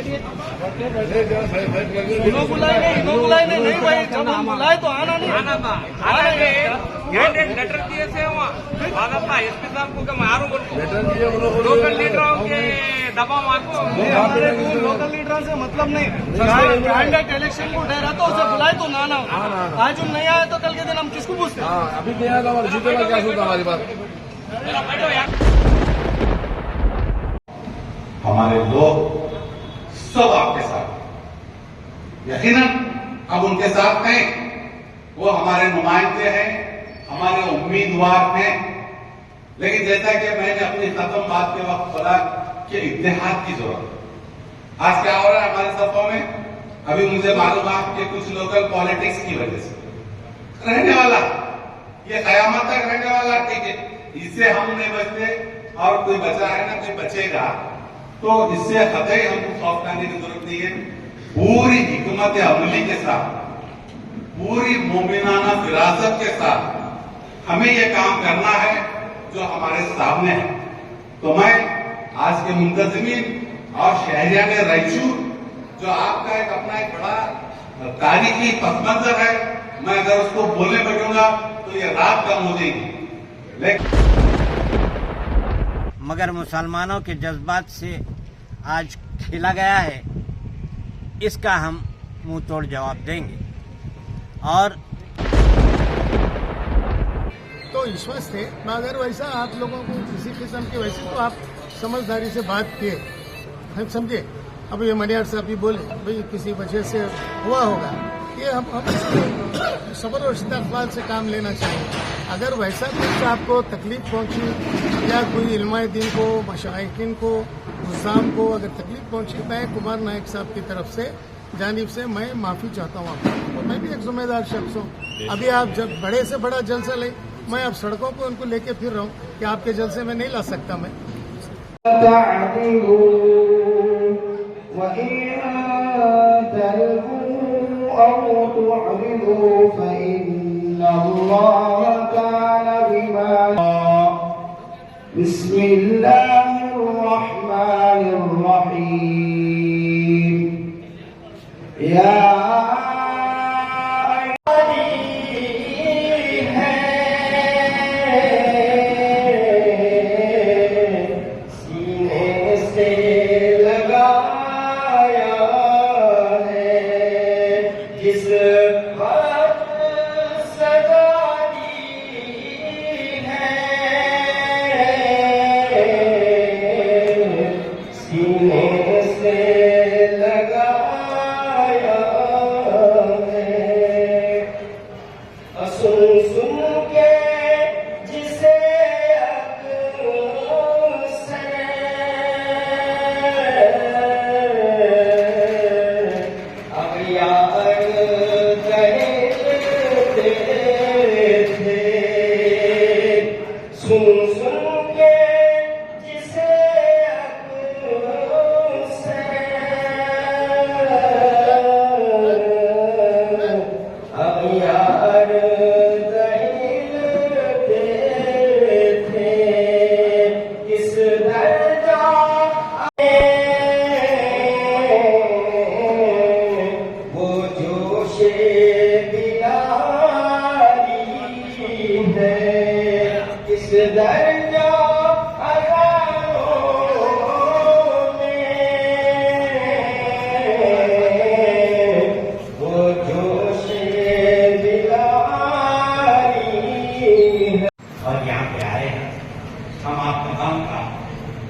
बैठिए। इन्हों बुलाए नहीं भाई, जब हम बुलाए तो आना नहीं, लेटर दिए थे वहाँ एसपी साहब को मारू लोकल लीडरों के दबाव आपको हमारे लोकल लीडरों से मतलब नहीं। कैंडिडेट इलेक्शन को ठहरा तो उसे बुलाए तो ना आज हम नहीं आए तो कल के दिन हम किसको पूछते? अभी नहीं आया तो जीतेगा क्या सोचा हमारी बात। हमारे लोग सब आपके साथ, यकीनन अब उनके साथ हैं, वो हमारे नुमाइंदे हैं, हमारे उम्मीदवार हैं। लेकिन जैसा कि मैंने अपनी खत्म बात के वक्त बोला कि इत्तेहाद की जरूरत। आज क्या हो रहा है हमारे सफों में? अभी मुझे मालूम है कि कुछ लोकल पॉलिटिक्स की वजह से रहने वाला, ये कयामत तक रहने वाला, ठीक है, इससे हम नहीं बचते और कोई बचा है ना कोई बचेगा, तो इससे कतई हमको खौफ करने की जरूरत नहीं है। पूरी हिकमत अमली के साथ, पूरी मोमिनाना फिरासत के साथ हमें ये काम करना है जो हमारे सामने है। तो मैं आज के मुंतजिमीन और शहरिया के रायचू, जो आपका एक अपना एक बड़ा तारीखी पसमंजर है, मैं अगर उसको बोलने बैठूंगा तो ये रात कम हो जाएगी। मगर मुसलमानों के जज्बात से आज खेला गया है, इसका हम मुंह तोड़ जवाब देंगे। और तो विश्वास थे, मगर वैसा आप लोगों को किसी किस्म की वैसे तो आप समझदारी से बात किए, हम समझे। अब ये मनियार साहब भी बोले भाई किसी वजह से हुआ होगा, ये हम सब्र और इस्तग़फ़ार से काम लेना चाहिए। अगर वैसा कुछ आपको तकलीफ पहुंची या कोई इल्माए दीन को, मशाइखिन को, हुज़्ज़ाम को अगर तकलीफ पहुंची, मैं कुमार नायक साहब की तरफ से जानिब से मैं माफ़ी चाहता हूँ आपको। तो मैं भी एक जिम्मेदार शख्स हूँ। अभी आप जब बड़े से बड़ा जलसा ले, मैं अब सड़कों पर उनको लेके फिर रहा हूँ कि आपके जलसे में नहीं ला सकता मैं। बिस्मिल्लाहिर्रहमानिर्रहीम। या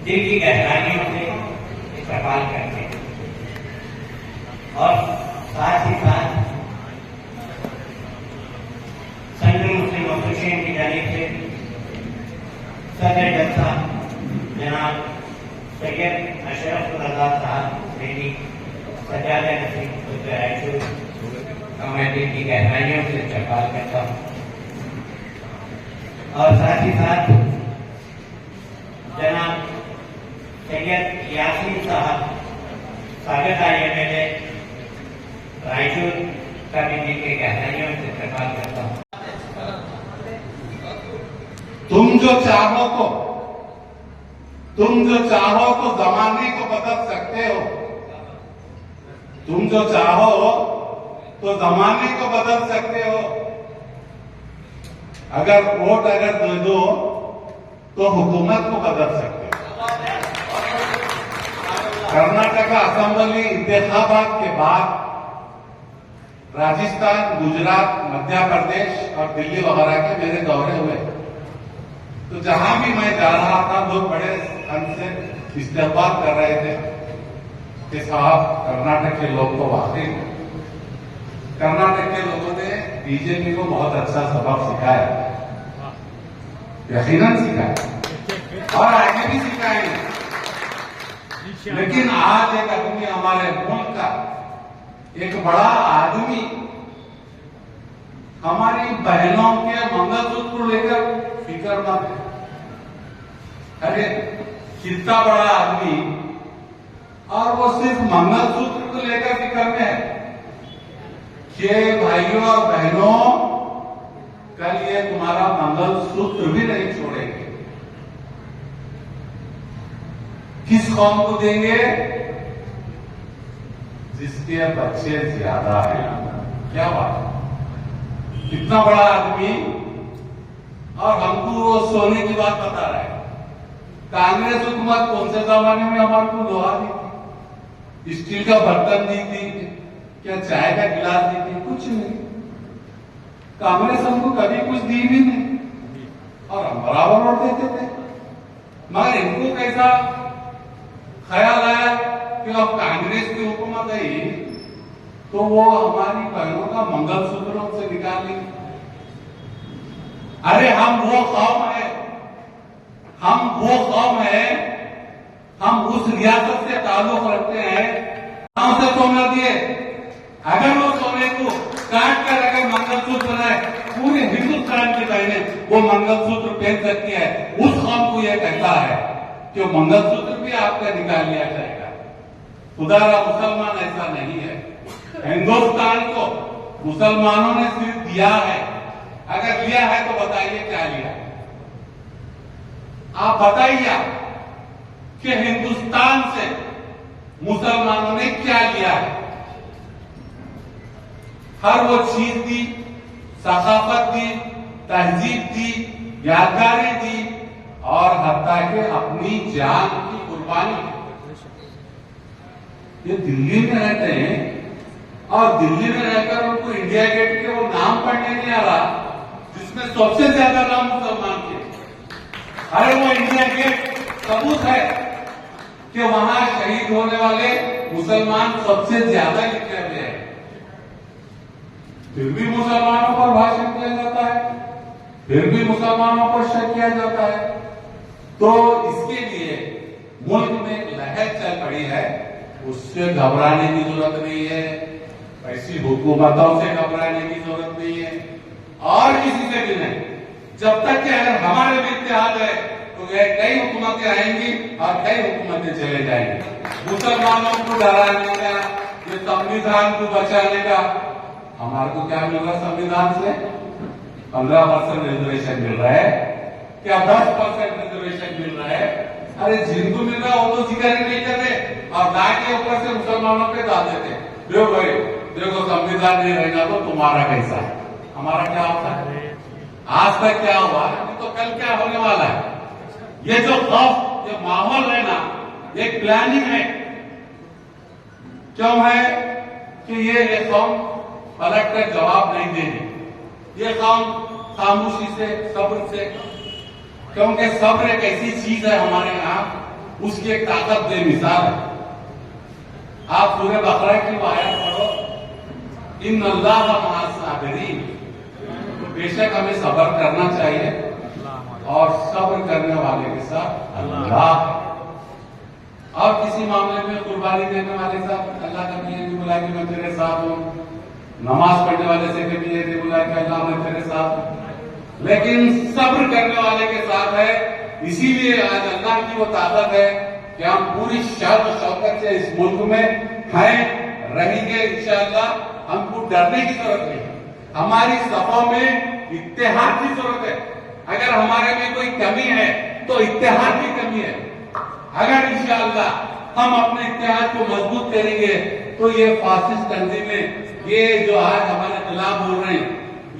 दिल की गहराइयों से इस्तेमाल करते हैं और साथ ही साथ सेंट्रल मुस्लिम एसोसिएशन की जानिब से सदर जलसा जनाब सैयद अशरफ रज़ा साहब मेरी सजादा नसीब रायचूर का मैं दिल की गहराइयों से इस्तेमाल करता हूँ और साथ ही साथ जनाब सैयद यासीन साहब सागरदार एमएलए रायचूर का भी दिल की गहराइयों से इस्तेमाल करता हूँ। तुम जो चाहो तो जमाने को बदल सकते हो, तुम जो चाहो तो जमाने को बदल सकते हो। अगर वोट दे दो तो हुकूमत को बदल सकते हो। कर्नाटक असेंबली इंतखाबात के बाद राजस्थान, गुजरात, मध्य प्रदेश और दिल्ली वगैरह के मेरे दौरे हुए। तो जहां भी मैं जा रहा था लोग बड़े हमसे इस्तेमाल कर रहे थे कि साहब कर्नाटक के लोग तो वाकई कर्नाटक के लोगों ने बीजेपी को बहुत अच्छा सबक सिखाया, यकीनन सिखाया और आगे भी सिखाएंगे। लेकिन आज एक आदमी हमारे मुल्क का एक बड़ा आदमी हमारी बहनों के मंगलसूत्र लेकर फिक्रमंद है। अरे कितना बड़ा आदमी, और वो सिर्फ मंगलसूत्र को लेकर फिक्र में है कि भाइयों और बहनों कल ये तुम्हारा मंगलसूत्र भी नहीं छोड़ेंगे। किस कौम को देंगे? जिसके बच्चे ज्यादा हैं। क्या बात, कितना बड़ा आदमी, और हमको वो सोने की बात बता रहा है। कांग्रेस हुकूमत कौन से जमाने में हमारे को लोहा दी थी, स्टील का बर्तन दी थी, क्या चाय का गिलास दी थी? कुछ नहीं। कांग्रेस हमको कभी कुछ दी भी नहीं और हम बराबर वोट देते थे। मगर इनको कैसा ख्याल आया कि अब कांग्रेस की हुकूमत आई तो वो हमारी बहनों का मंगलसूत्र हमसे निकाल ली। अरे हम वो कौम है, हम वो कौम है, हम उस रियासत से ताल्लुक रखते हैं जहां से सोना दिए। अगर वो सोने को काट कर अगर मंगलसूत्र बनाए, पूरे हिंदुस्तान की बहनें वो मंगलसूत्र पहन सकती है। उस कौम को यह कहता है कि मंगलसूत्र भी आपका निकाल लिया जाएगा। खुदारा मुसलमान ऐसा नहीं है। हिंदुस्तान को मुसलमानों ने सिर्फ दिया है। अगर लिया है तो बताइए क्या लिया। आप बताइए कि हिंदुस्तान से मुसलमानों ने क्या लिया है। हर वो चीज दी, सकाफत दी, तहजीब दी, यादगारी दी और हत्ता के अपनी जान की कुर्बानी। ये दिल्ली में रहते हैं और दिल्ली में रहकर उनको इंडिया गेट के वो नाम पढ़ने नहीं आ रहा जिसमें सबसे ज्यादा नाम मुसलमान के। अरे वो इंडिया गेट सबूत है कि वहां शहीद होने वाले मुसलमान सबसे ज्यादा लिखे हुए हैं। फिर भी मुसलमानों पर भाषण किया जाता है, फिर भी मुसलमानों पर शक किया जाता है। तो इसके लिए मुल्क में एक लहर चल पड़ी है, उससे घबराने की जरूरत नहीं है, ऐसी हुकूमतों से घबराने की जरूरत नहीं है और किसी से भी नहीं। जब तक कि अगर हमारे में इत्तेहाद है तो कई हुकूमतें आएंगी और कई हुकूमतें चले जाएंगी। मुसलमानों को डराने का, ये संविधान को बचाने का, हमारे को क्या मिल रहा है संविधान से? 15% रिजर्वेशन मिल रहा है, क्या 10% रिजर्वेशन मिल रहा है? अरे जिनको मिल रहा है वो तो जिक्र ही नहीं कर रहे और ना के ऊपर से मुसलमानों पे डाल देते। देखो भाई, देखो संविधान नहीं रहेगा तो तुम्हारा कैसा है, हमारा क्या होता है? आज तक क्या हुआ तो कल क्या होने वाला है? ये जो खौफ, ये माहौल है ना, ये प्लानिंग है। क्यों है कि ये कौम पलट कर जवाब नहीं देगी। ये कौम खामोशी से, सब्र से, क्योंकि सब्र एक ऐसी चीज है हमारे यहाँ, उसकी एक ताकत बेमिसाल है। आप सूरह बकरा की आयत पढ़ो, इन्नल्लाह मअस साबिरीन। बेशक हमें सब्र करना चाहिए और सब्र करने वाले के साथ अल्लाह। और किसी मामले में कुर्बानी देने वाले साथ अल्लाह का भी ये नहीं बुलाया कि मैं तेरे साथ हूं, नमाज पढ़ने वाले से कभी ये नहीं बुलाया कि अल्लाह मैं तेरे साथ हूं, लेकिन सब्र करने वाले के साथ है। इसीलिए आज अल्लाह की वो ताकत है कि हम पूरी शान शौकत से इस मुल्क में हैं, रहेंगे इंशाअल्लाह। हमको डरने की जरूरत नहीं, हमारी सफों में इत्तेहाद की जरूरत है। अगर हमारे में कोई कमी है तो इत्तेहाद की कमी है। अगर इंशाअल्लाह हम अपने इतिहास को मजबूत करेंगे तो ये फासिस्ट तंजीमें ये जो आज हमारे खिलाफ बोल रहे हैं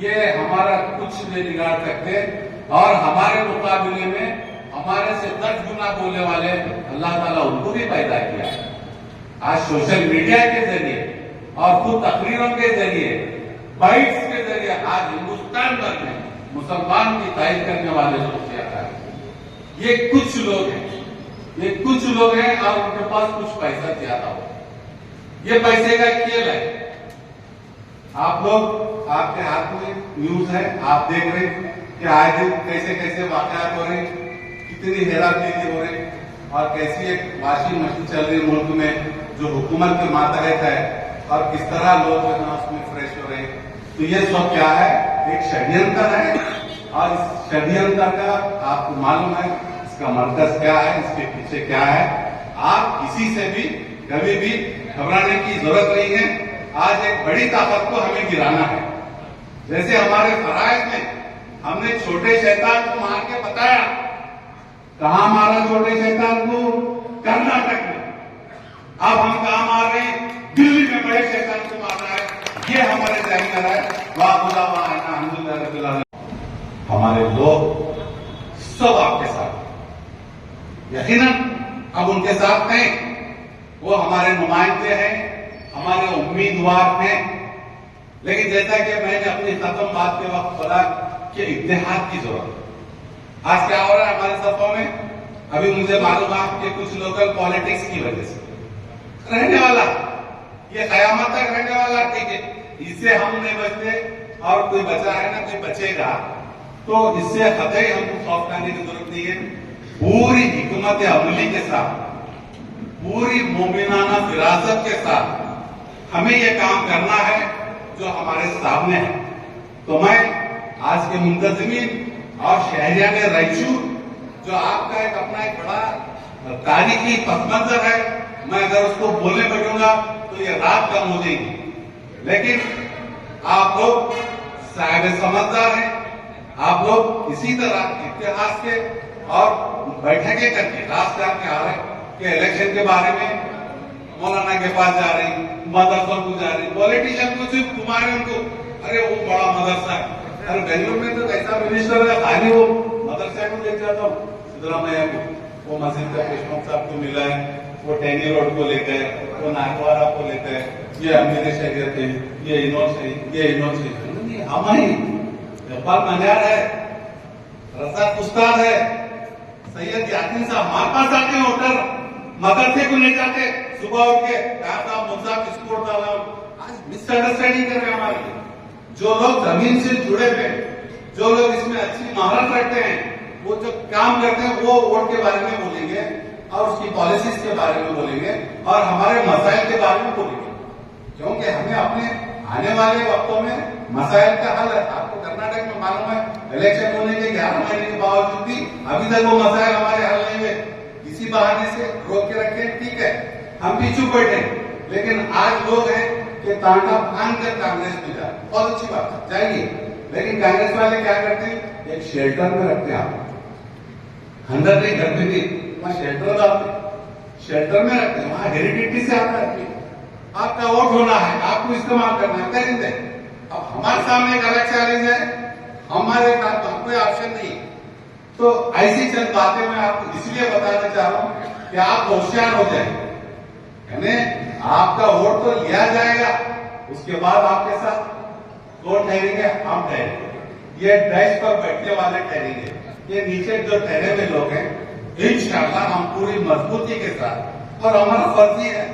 ये हमारा कुछ नहीं बिगाड़ सकते और हमारे मुकाबले में हमारे से 10 गुना बोलने वाले अल्लाह ताला उनको भी पैदा किया है। आज सोशल मीडिया के जरिए और खुद तकरीरों के जरिए बाइट्स के जरिए आज हिंदुस्तान भर में मुसलमान की तारीफ करने वाले लोग ज्यादा है। ये कुछ लोग हैं और उनके पास कुछ पैसा ज्यादा हो। ये पैसे का खेल है। आप लोग आपके हाथ में न्यूज है, आप देख रहे हैं कि आज कैसे कैसे वाकयात हो रहे, कितनी हेराफेरी हो रही और कैसी एक वाशिंग मशीन चल रही मुल्क में जो हुकूमत के मातहत है और किस तरह लोग जो है उसमें फ्रेश हो रहे। तो ये सब क्या है, एक षड्यंत्र है और इस षड्यंत्र का आपको मालूम है इसका मरकज क्या है, इसके पीछे क्या है। आप किसी से भी कभी भी घबराने की जरूरत नहीं है। आज एक बड़ी ताकत को हमें गिराना है। जैसे हमारे फराइज में हमने छोटे शैतान को मार के बताया, कहां मारा छोटे शैतान को? कर्नाटक में। अब हम कहां मार रहे हैं? दिल्ली में बड़े शैतान को मार रहा है। ये हमारे जाहिर है। हमारे लोग सब आपके साथ, यकीनन अब उनके साथ हैं। वो हमारे नुमाइंदे हैं, हमारे उम्मीदवार हैं। लेकिन जैसा कि मैंने अपनी खत्म बात के वक्त बोला कि इत्तेहाद की जरूरत। आज क्या हो रहा है हमारे सफों में? अभी मुझे मालूम है कि कुछ लोकल पॉलिटिक्स की वजह से रहने वाला, ये कयामत तक रहने वाला, ठीक है, इससे हम नहीं बचते और कोई बचा है ना कोई बचेगा, तो इससे कतई हमको खौफ खाने की जरूरत नहीं है। पूरी हिकमत अमली के साथ, पूरी मोमिनाना फिरासत के साथ हमें ये काम करना है जो हमारे सामने है। तो मैं आज के मुंतजिमीन और शहरिया ने रईशू जो आपका एक अपना एक बड़ा तारीखी पसमंजर है, मैं अगर उसको बोलने बैठूंगा तो ये रात कम हो जाएगी। लेकिन आप लोग साहिब समझदार हैं, आप लोग इसी तरह इतिहास के और बैठकें करके राजस्थान के आ रहे कि इलेक्शन के बारे में मौलाना के पास जा रही, मदरसों को जा रही, पॉलिटिशियन को सिर्फ घुमारे उनको, अरे वो बड़ा मदरसा है। अरे बेंगलुरु में तो कैसा मिनिस्टर है, खाली वो मदरसा को ले जाता हूँ सिद्धरामैया को, वो मस्जिद का पेशमक साहब को मिला है, वो टेनी रोड को लेकर है, वो नागवारा को लेकर है, ये अमीर शहरियत है, ये इनोस है, ये इनोस है। हम ही जब्बार मनियार है, रज़ाक उस्ताद है, सैयद यासीन साहब हमारे पास आते हैं होटल, मदरसे को ले जाते सुबह उठ के, कहा था मुझा किसको डाला। आज मिसअंडरस्टैंडिंग कर रहे हैं हमारे। जो लोग जमीन से जुड़े हुए, जो लोग इसमें अच्छी महारत रखते हैं, वो जो काम करते हैं वो वोट के बारे में बोलेंगे और उसकी पॉलिसीज के बारे में बोलेंगे और हमारे मसाइल के बारे में बोलेंगे, क्योंकि हमें अपने आने वाले वक्तों में मसाइल का हल है। आपको कर्नाटक में मालूम है इलेक्शन होने के 11 महीने के बावजूद भी अभी तक वो मसाइल हमारे हल नहीं हुए। इसी बहाने से रोक के रखे, ठीक है, हम भी चुप बैठे, लेकिन आज लोग हैं कि तांटा भांग कर कांग्रेस में जाए, बहुत अच्छी बात है, जाएंगे। लेकिन कांग्रेस वाले क्या करते हैं, एक शेल्टर में रखते हैं आप, अंदर नहीं घर में नहीं, वहां शेल्टर डालते, शेल्टर में रखते हैं, वहां हेरिडिटी से आता है, आपका वोट होना है, आपको इस्तेमाल करना है, करेंगे। अब हमारे सामने एक अलग चैलेंज है, हमारे पास कोई ऑप्शन नहीं। तो ऐसी चंद बातें मैं आपको इसलिए बताना चाह रहा हूं कि आप होशियार हो जाए, यानी आपका वोट तो लिया जाएगा, उसके बाद आपके साथ कौन ठहरेंगे, हम ठहरेंगे, ये डैश पर बैठने वाले ठहरेंगे, ये नीचे जो ठहरे हुए लोग हैं, इंशाअल्लाह हम पूरी मजबूती के साथ, और हमारा फर्ज है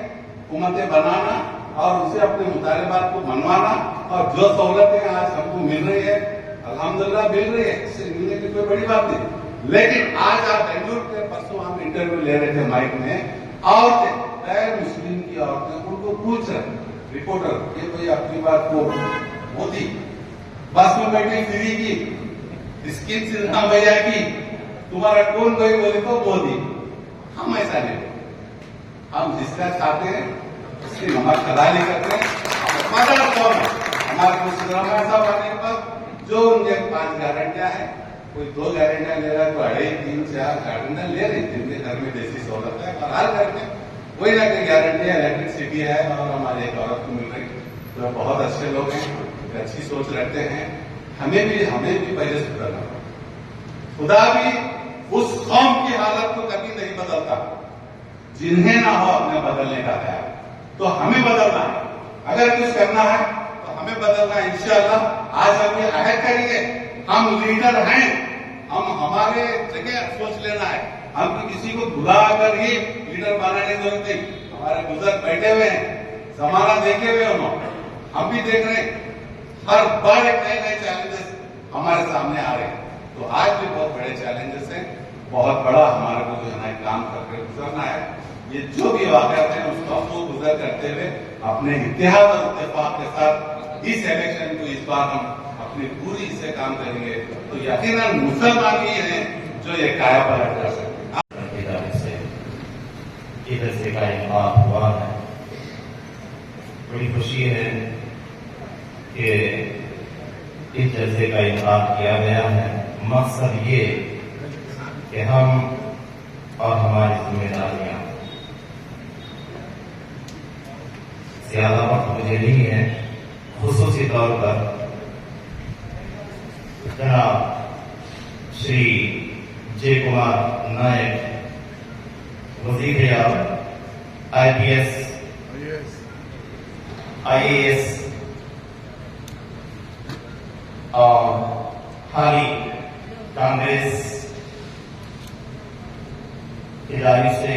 हुकूमतें बनाना और उसे अपने मुतालबात को मनवाना, और जो सहूलतें आज हमको मिल रही है अल्हम्दुलिल्लाह मिल रही है, इससे मिलने की कोई बड़ी बात नहीं। लेकिन आज आप बेंगलुरु के परसों हम इंटरव्यू ले रहे थे माइक में, औरतें गैर मुस्लिम की औरतें उनको पूछ रहे रिपोर्टर, ये कोई अपनी बात को मोदी बस में बैठी फ्री की स्किन सिन्हा भैया की, तुम्हारा कौन कोई बोले तो मोदी। हम ऐसा नहीं, हम जिसका चाहते हैं उसकी नमक खदाली करते हैं। हमारे को सिद्धरामैया साहब आने के बाद जो उनके 5 गारंटियां हैं, कोई 2 गारंटियां ले रहा है, कोई 2.5, 3, 4 गारंटियां ले रही, जिनके घर में देसी सहूलत है, हर घर में वही ना कि गारंटी इलेक्ट्रिसिटी है और हमारे एक औरत को मिल रही, तो बहुत अच्छे लोग हैं, अच्छी सोच रखते हैं। हमें भी पहले सुधरना है। खुदा भी उस कौम की हालत को कभी नहीं बदलता जिन्हें ना हो अपने बदलने का ख्याल, तो हमें बदलना है। अगर कुछ करना है तो हमें बदलना है इंशाअल्लाह। आज हम ये अहद करेंगे, हम लीडर हैं, हम हमारे जगह सोच लेना है। हम किसी को बुला कर ही लीडर बनाने की जरूरत नहीं। हमारे बुजुर्ग बैठे हुए हैं, जमाना देखे हुए उन्होंने, हम भी देख रहे हैं। हर बार एक नए नए चैलेंजेस हमारे सामने आ रहे हैं। तो आज भी बहुत बड़े चैलेंजेस हैं, बहुत बड़ा हमारे को जो है ना काम करके गुजरना है। ये जो भी वाकयात हैं उसको हम गुजर करते हुए अपने इत्तेहाद और इत्तेफाक के साथ इस इलेक्शन को इस बार हम अपनी पूरी से काम करेंगे, तो यकीनन मुसलमान ही हैं जो ये काया पलट कर सकते हैं। इधर से का इनकार हुआ है, बड़ी खुशी है कि इस जलसे का इनकार किया गया है। मकसद ये कि हम और हमारी जिम्मेदारियां, ज्यादा वक्त मुझे नहीं है, खुसूसी तौर पर जनाब श्री जय कुमार नायक, वजीर आज़म, IPS, IAS और हाली कांग्रेस इदारे से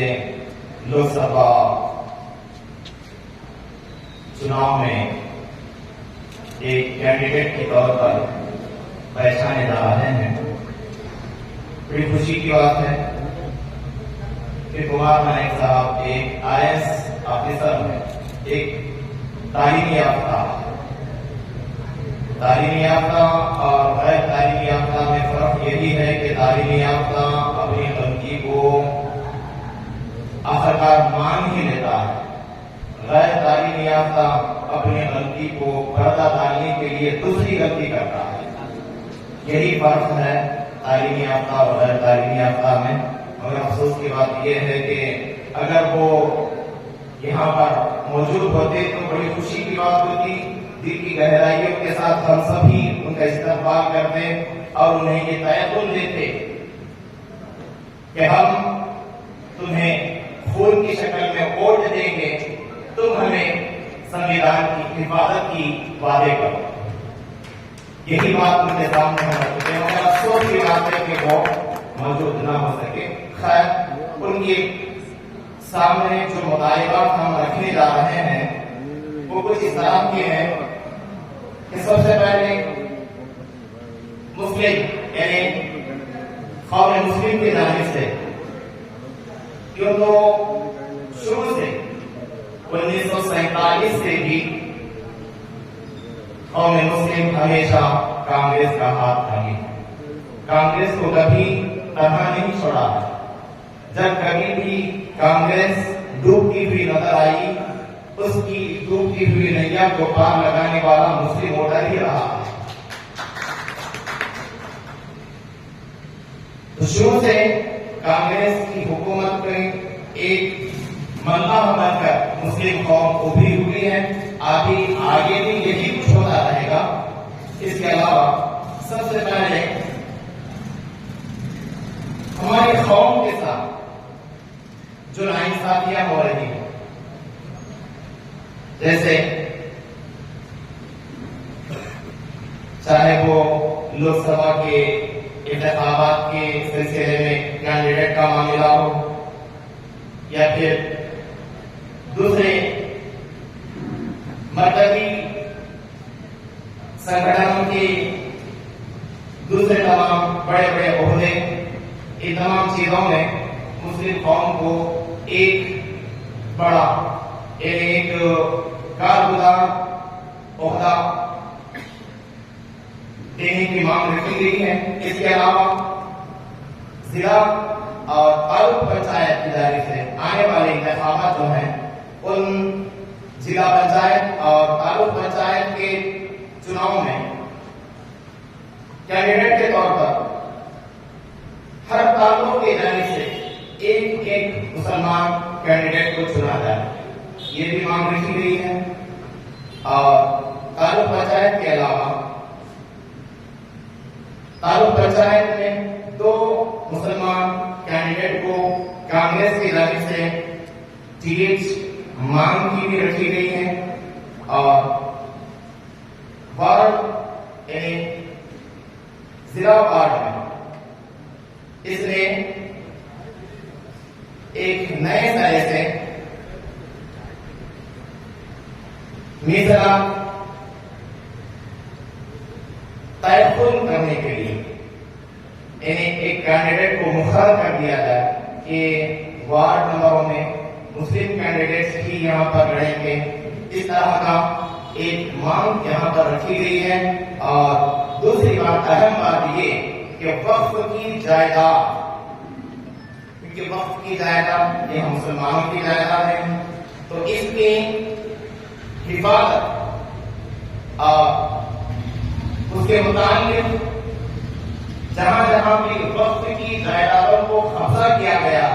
लोकसभा चुनाव में एक कैंडिडेट के तौर पर पहचाने जा रहे हैं। बड़ी खुशी की बात है कि कुमार नायक साहब एक IAS ऑफिसर हैं, एक तालीमी याफ्ता और गैर तालीमी याफ्ता में फर्क यही है कि तालीमी याफ्ता अपनी गलती को आखिरकार मान ही लेता है, गैर तालीमी याफ्ता अपनी गलती को पर्दा डालने के लिए दूसरी गलती करता है। यही फर्क है तालीमी याफ्ता और गैर तालीमी याफ्ता में। मगर अफसोस की बात यह है कि अगर वो यहाँ पर मौजूद होते तो बड़ी खुशी की बात होती। दिल की गहराइयों के साथ हम सभी उनका इस्तकबाल करते और उन्हें ये तयकीन देते कि हम तुम्हें खून की शक्ल में वोट देंगे, तुम हमें संविधान की हिफाजत की वादे करो। यही बात उनके सामने हम रखते हैं। मगर अफसोस की बात है कि वो मौजूद न हो सके। खैर, उनके सामने जो मुतालिबात हम रखने जा रहे हैं वो कुछ इस तरह के हैं कि सबसे पहले मुस्लिम यानी कौम मुस्लिम की जानिब से, क्यों तो शुरू से 1947 से भी कौम मुस्लिम हमेशा कांग्रेस का हाथ थामी, कांग्रेस को कभी तनहा नहीं छोड़ा। जब कभी भी कांग्रेस डूबती हुई नजर आई, उसकी डूबती हुई नैया को पार लगाने वाला मुस्लिम वोटर ही रहा। तो शुरू से कांग्रेस की हुकूमत में एक मल्लाह बनकर मुस्लिम कौम उभरी हुई है। आगे भी यही कुछ होता रहेगा। इसके अलावा सबसे पहले हमारी कौम के साथ जो नाइंसाफियां हो रही है, जैसे चाहे वो लोकसभा के इंतखाबात के सिलसिले में कैंडिडेट का मामला हो या फिर दूसरे मरकजी संगठनों के दूसरे तमाम बड़े बड़े ओहदे, इन तमाम चीजों में मुस्लिम कौम को एक बड़ा एक कारगुजार ओहदा देने की मांग रखी गई है। इसके अलावा जिला और तालुक पंचायत इदारे से आने वाले इंतखाबात जो हैं, उन जिला पंचायत और तालुक पंचायत के चुनाव में कैंडिडेट के तौर पर हर तालुक के जाने से एक एक मुसलमान कैंडिडेट को चुना जाए, ये भी मांग रखी गई है। और तालुक पंचायत के अलावा तालुक पंचायत में 2 मुसलमान कैंडिडेट को कांग्रेस की जानिब से टिकट मांग की भी रखी गई है। और वार्ड जिला वार्ड में इसने एक नए तरह से मिसला तयखुल करने के लिए इन्हें एक कैंडिडेट को मुखर कर दिया जाए कि वार्ड नंबरों में मुस्लिम कैंडिडेट्स ही यहाँ पर लड़ेंगे। इस तरह का एक मांग यहाँ पर रखी गई है। और दूसरी बात, अहम बात ये कि वक्फ की जायदाद, क्योंकि वक्फ की जायदाद ये मुसलमानों की जायदाद है, तो इसकी हिफाजत उसके मुताबिक जहां जहां भी वक्फ की जायदादों को कब्जा किया गया,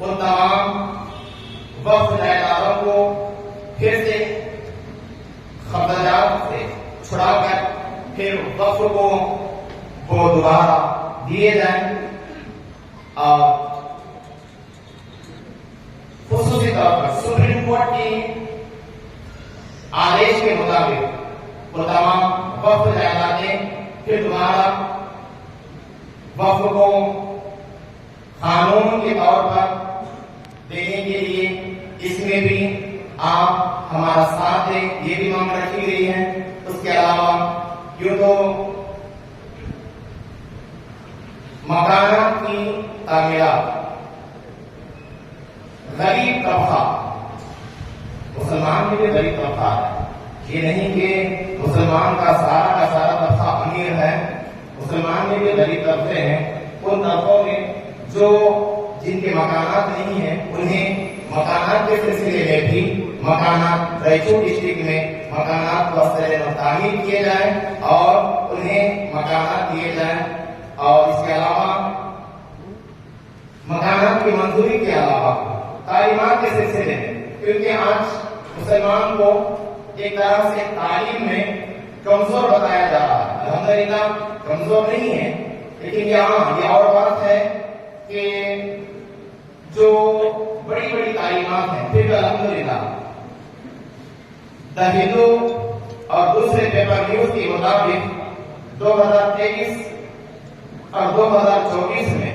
उन तमाम वक्फ जायदादों को फिर से कब्जात से छुड़ाकर फिर वक्फ को वो दोबारा दिए जाएं। और खुसूसी तौर पर सुप्रीम कोर्ट के आदेश के मुताबिक वो तमाम वक्फ जायदादें फिर दोबारा वक्फ को कानून के तौर पर देने के लिए इसमें भी आप हमारा साथ दें, ये भी मांग रखी गई है। उसके अलावा यूं तो मकानात की तामीरात गरीब तबका, मुसलमान के लिए गरीब तबका है, ये नहीं कि मुसलमान का सारा तबका अमीर है। मुसलमान में भी गरीब तबके हैं। उन तबकों में जो जिनके मकानात नहीं है, उन्हें मकानात के सिलसिले में भी मकानात रायचूर डिस्ट्रिक्ट में मकानात को तामीर किए जाए और उन्हें मकानात दिए जाए। और इसके अलावा मकानात की मंजूरी के अलावा तालीमात के सिलसिले में, क्योंकि आज मुसलमान को एक तरह से तालीम में कमजोर बताया जा रहा है। अल्हम्दुलिल्लाह कमजोर नहीं है, लेकिन यहाँ ये और बात है कि जो बड़ी बड़ी तालीमात हैं, फिर अल्हम्दुलिल्लाह द हिंदू और दूसरे पेपर न्यूज के मुताबिक 2023 और 2024 में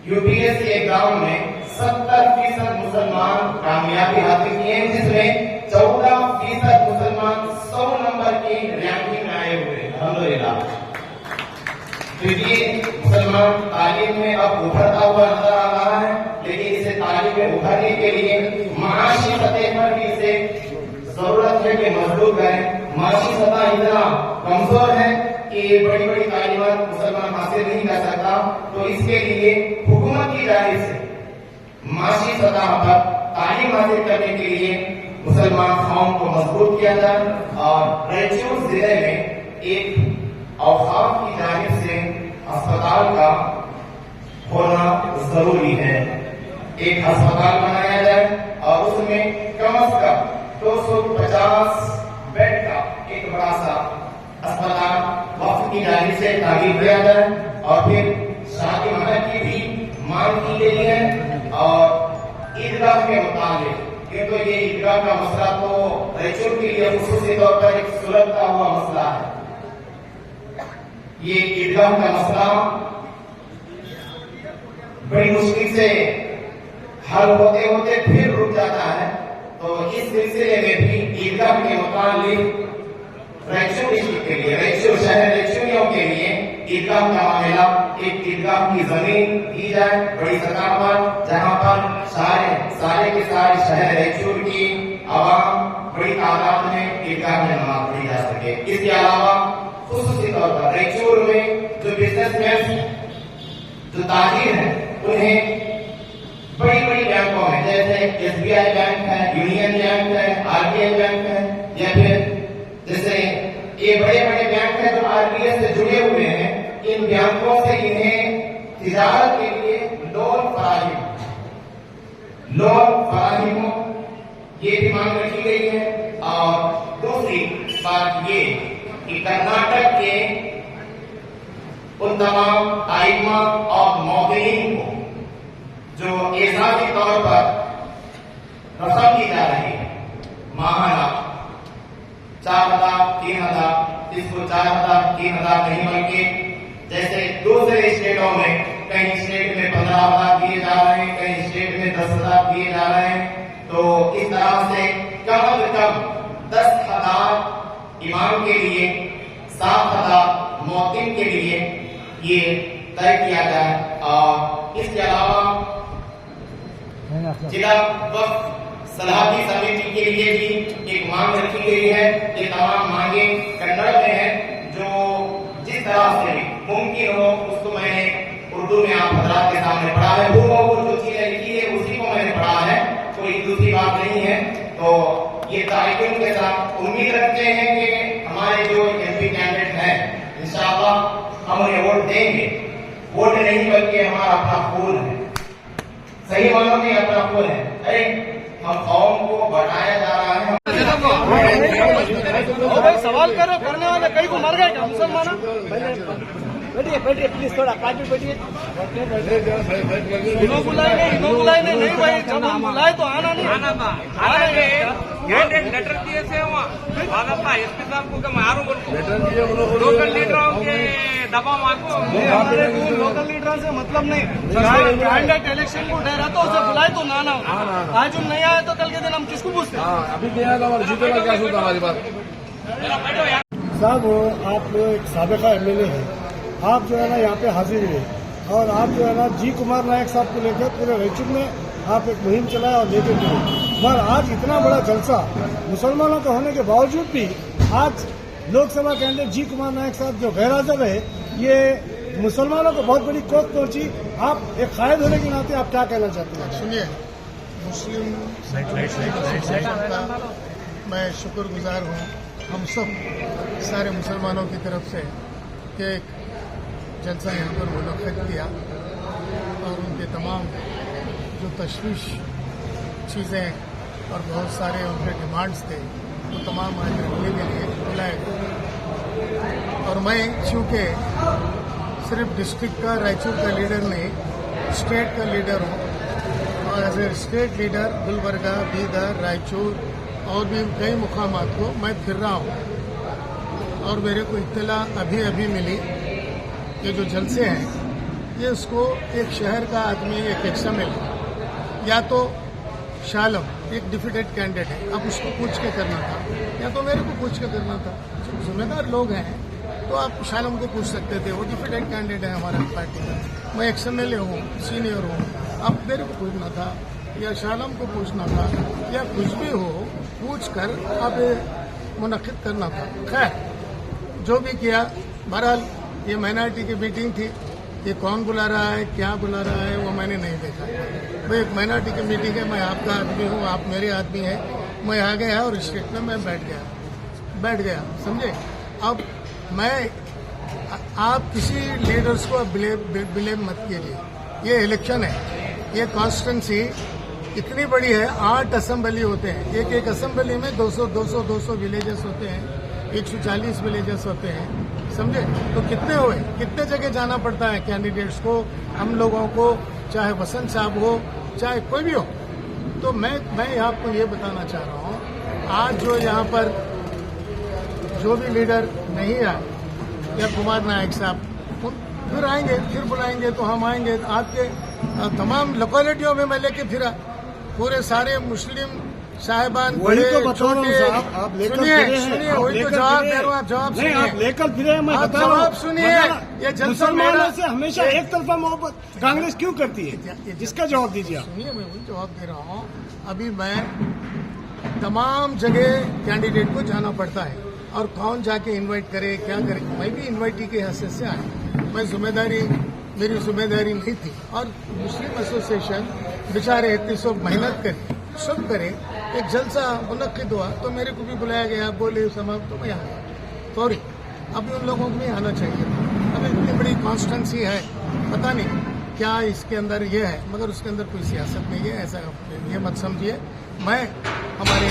यूपीएससी एग्जाम में 70% मुसलमान कामयाबी हासिल किए हैं, जिसमें 14% मुसलमान 100 नंबर की रैंकिंग में आए हुए हैं। अल्हम्दुलिल्लाह तो ये मुसलमान तालीम में अब उभरता हुआ नजर आ रहा है, लेकिन इसे तालीम में उभरने के लिए माशी सतह पर भी इसे जरूरत है कि मजबूत करें। माशी सतह इतना कमजोर है कि बड़ी बड़ी तालीमात मुसलमान हासिल नहीं कर सकता, तो इसके लिए हुकूमत की जानिब से माशी सतह पर तालीम हासिल करने के लिए मुसलमान कौम को मजबूत किया जाए। और रायचूर जिले में एक औकाफ की जानिब से अस्पताल का होना जरूरी है। एक अस्पताल बनाया जाए और उसमें कम से कम 250 बेड का एक बड़ा सा अस्पताल वक्त की जानिब से तामीर किया जाए। और फिर शादी महल की भी मांग की गई है। और ईदगाह के मुताबिक, ये तो ये ईदगाह का मसला तो रायचूर के लिए खुसूसी तौर पर एक सुलझता हुआ मसला है। ये ईदगाह का मसला बड़ी मुश्किल से हल होते होते फिर रुक जाता है। तो इस सिलसिले में भी ईदगाह के मुताबिक रायचूर डिस्ट्रिक्ट के लिए, रायचूर शहर रायचूरियों के लिए ईदगाह का मामला, एक ईदगाह की जमीन दी जाए बड़ी सतह पर, जहां पर सारे के सारे शहर रायचूर की आवाम बड़ी तादाद में ईदगाह में नमाज पढ़ी जा सके। इसके अलावा खुसूसी तौर पर रायचूर में जो बिजनेसमैन, जो ताजिर हैं, उन्हें बड़ी बड़ी बैंकों में, जैसे SBI बैंक है, यूनियन बैंक है, RBI बैंक है, या फिर जैसे ये बड़े बड़े बैंक हैं जो RBI से जुड़े हुए हैं, इन बैंकों से इन्हें तिजारत के लिए लोन फराही हो, ये भी मांग रखी गई है। और दूसरी बात ये कि कर्नाटक के उन तमाम आइमा और मौक़िईन को जो एजाजी तौर पर रस्म की जा रही है, माहाना 4,000, 3,000, इसको 4,000, 3,000 नहीं बल्कि जैसे दूसरे स्टेटों में कई स्टेट में 15,000 दिए जा रहे हैं, कई स्टेट में 10,000 दिए जा रहे हैं। तो इस तरह से कम से कम 10,000 इमाम के लिए, 7,000 मौतिन के लिए ये तय किया जाए। और इसके अलावा जिला वक्फ सलाहती समिति के लिए भी एक मांग रखी गई है। ये तमाम मांगे कन्नड़ में है, जो जिस तरह से मुमकिन हो उसको मैंने उर्दू में आप हजरात के सामने पढ़ा है। वो जो चीजें लिखी है उसी को मैंने पढ़ा है, कोई दूसरी बात नहीं है। तो ये तारीखों के साथ उम्मीद रखते हैं कि हमारे जो एमपी कैंडिडेट हैं इंशाअल्लाह हम उन्हें वोट देंगे। वोट नहीं बल्कि हमारा अपना खून है, सही मानो में अपना खून है। अरे हम कौम को बढ़ाया जा रहा है। ओ भाई सवाल करो, करने वाले कई को मर गए क्या मुसलमान? बैठिए प्लीज, थोड़ा 5 मिनट बैठिए। इन्हों बुलाए नहीं भाई, जब हम बुलाए तो आना नहीं। आना था, कैंडिडेट लेटर दिए थे वहाँ बादल था एसपी साहब को कि मैं आ रहा हूँ, लेटर दिए उन लोगों लोकल लीडरों के दबाव आपको हमारे लोकल लीडर से मतलब नहीं। कैंडिडेट इलेक्शन को ठहरा तो उसे बुलाए तो ना आज हम नहीं आए तो कल के दिन हम किसको पूछते? अभी नहीं आया तो जीतेगा क्या होता हमारी बात। साहब आप एक साबिका एमएलए हैं, आप जो है ना यहाँ पे हाजिर हुए और आप जो है ना जी कुमार नायक साहब को लेकर पूरे रायचूर में आप एक मुहिम चलाए और लेके गए। मगर आज इतना बड़ा जलसा मुसलमानों का होने के बावजूद भी आज लोकसभा कैंडिडेट जी कुमार नायक साहब जो गैर हाजिर रहे, ये मुसलमानों को बहुत बड़ी कोत पहुंची। आप एक कायद होने के नाते आप क्या कहना चाहते हैं? सुनिए, मुस्लिम का मैं शुक्रगुजार हूँ हम सब सारे मुसलमानों की तरफ से कि जलसा यहाँ पर मुनक़िद किया और उनके तमाम जो तशवीश चीज़ें और बहुत सारे उनके डिमांड्स थे वो तमाम आज रखने के लिए बुलाए गए। और मैं चूँकि सिर्फ डिस्ट्रिक्ट का रायचूर का लीडर नहीं, स्टेट का लीडर हूँ और as a state leader Gulbarga, Bidar, Raichur और भी कई मुकामात को मैं फिर रहा हूँ। और मेरे को इत्तला अभी मिली कि जो जलसे हैं ये उसको एक शहर का आदमी, एक एक्सएमएल या तो शालम एक डिफिटेड कैंडिडेट है, अब उसको पूछ के करना था या तो मेरे को पूछ के करना था। जो जिम्मेदार लोग हैं तो आप शालम को पूछ सकते थे, वो डिफिटेड कैंडिडेट है हमारा पार्टी का। मैं एक्सएमएलए हूँ, सीनियर हूँ, अब मेरे को पूछना था या शालम को पूछना था या कुछ भी हो, पूछ कर अब मुनक़िद करना था। खैर जो भी किया, बहरहाल ये माइनॉरिटी की मीटिंग थी, ये कौन बुला रहा है, क्या बुला रहा है, वो मैंने नहीं देखा। भाई एक माइनॉरिटी की मीटिंग है, मैं आपका आदमी हूँ, आप मेरे आदमी हैं, मैं आ गया और स्टेट में मैं बैठ गया, समझे। अब मैं आप किसी लीडर्स को ब्लेम मत कीजिए, ये इलेक्शन है, ये कॉन्स्टिट्यूंसी इतनी बड़ी है, 8 असेंबली होते हैं, एक असेंबली में 200 विलेजेस होते हैं, 140 विलेजेस होते हैं, समझे। तो कितने हुए, कितने जगह जाना पड़ता है कैंडिडेट्स को, हम लोगों को, चाहे वसंत साहब हो, चाहे कोई भी हो। तो मैं आपको ये बताना चाह रहा हूँ, आज जो यहाँ पर जो भी लीडर नहीं आए या कुमार नायक साहब फिर आएंगे, फिर बुलाएंगे तो हम आएंगे। आपके तमाम लोकेलिटियों में मैं लेके फिरा, पूरे सारे मुस्लिम साहिबान, वही तो बता रहा हूँ साहब, आप लेकर फिरे हैं, सुनिए, वही तो जवाब दे रहा हूँ, आप जवाब सुनिए। आप लेकर फिरे, मैं आप बता रहा हूँ, जवाब सुनिए। ये जलसा मुसलमानों से हमेशा एक तरफा मोहब्बत कांग्रेस क्यों करती है, जिसका जवाब दीजिए आप। सुनिए, मैं वही जवाब दे रहा हूँ। अभी मैं तमाम जगह कैंडिडेट को जाना पड़ता है और कौन जाके इनवाइट करे, क्या करे। मैं भी इनवाइटी के हैसियत से आया, मेरी जिम्मेदारी नहीं थी। और मुस्लिम एसोसिएशन बेचारे इतनी सब मेहनत करे, सब करे, एक जलसा मुनक़िद हुआ तो मेरे को भी बुलाया गया, बोले समाप्त, तो मैं आ गया। सॉरी, अभी उन लोगों को नहीं आना चाहिए। अभी इतनी बड़ी कॉन्स्टिट्यूंसी है, पता नहीं क्या इसके अंदर ये है, मगर उसके अंदर कोई सियासत नहीं है, ऐसा ये मत समझिए। मैं हमारे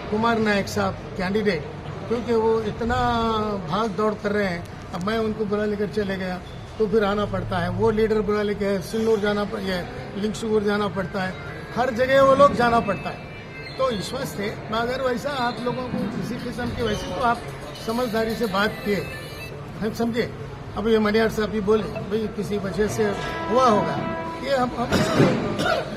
कुमार नायक साहब कैंडिडेट, क्योंकि वो इतना भाग दौड़ कर रहे हैं, अब मैं उनको बुला लेकर चले गया तो फिर आना पड़ता है, वो लीडर बुला लेकर सिल्लोर जाना लिंकसुगुर जाना पड़ता है, हर जगह वो लोग जाना पड़ता है। तो इस वास्ते अगर वैसा आप लोगों को किसी किस्म की वैसे तो आप समझदारी से बात किए, हम समझे। अब ये मनियार साहब भी बोले भाई किसी वजह से हुआ होगा, ये हम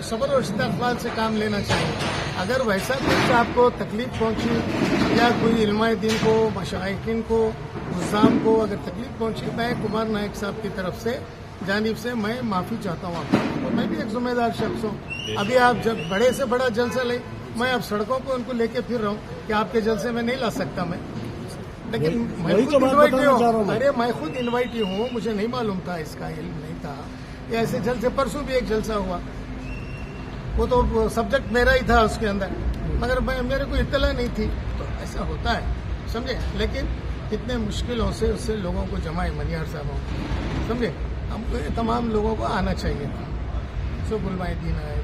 सबर और इस्तक़बाल से काम लेना चाहिए। अगर वैसा कुछ आपको तकलीफ पहुंची या कोई इल्माए दीन को, मशाइखिन को, उज़्ज़ाम को अगर तकलीफ पहुंची, मैं कुमार नायक साहब की तरफ से जानिब से मैं माफ़ी चाहता हूँ आपको। तो मैं भी एक जिम्मेदार शख्स हूँ। अभी आप जब बड़े से बड़ा जलसा ले, मैं अब सड़कों पर उनको लेके फिर रहा हूँ कि आपके जलसे में नहीं ला सकता मैं, लेकिन मैं खुद इन्वाइटी हूँ। अरे मैं खुद इन्वाइटी हूँ, मुझे नहीं मालूम था, इसका इल्म नहीं था। ये ऐसे जलसे, परसों भी एक जलसा हुआ, वो तो सब्जेक्ट मेरा ही था उसके अंदर, मगर मेरे को इत्तला नहीं थी। तो ऐसा होता है, समझे। लेकिन कितने मुश्किलों से उससे लोगों को जमाए मनियार साहब, समझे। हम तमाम लोगों को आना चाहिए था, जो गुलमाए दीन आए,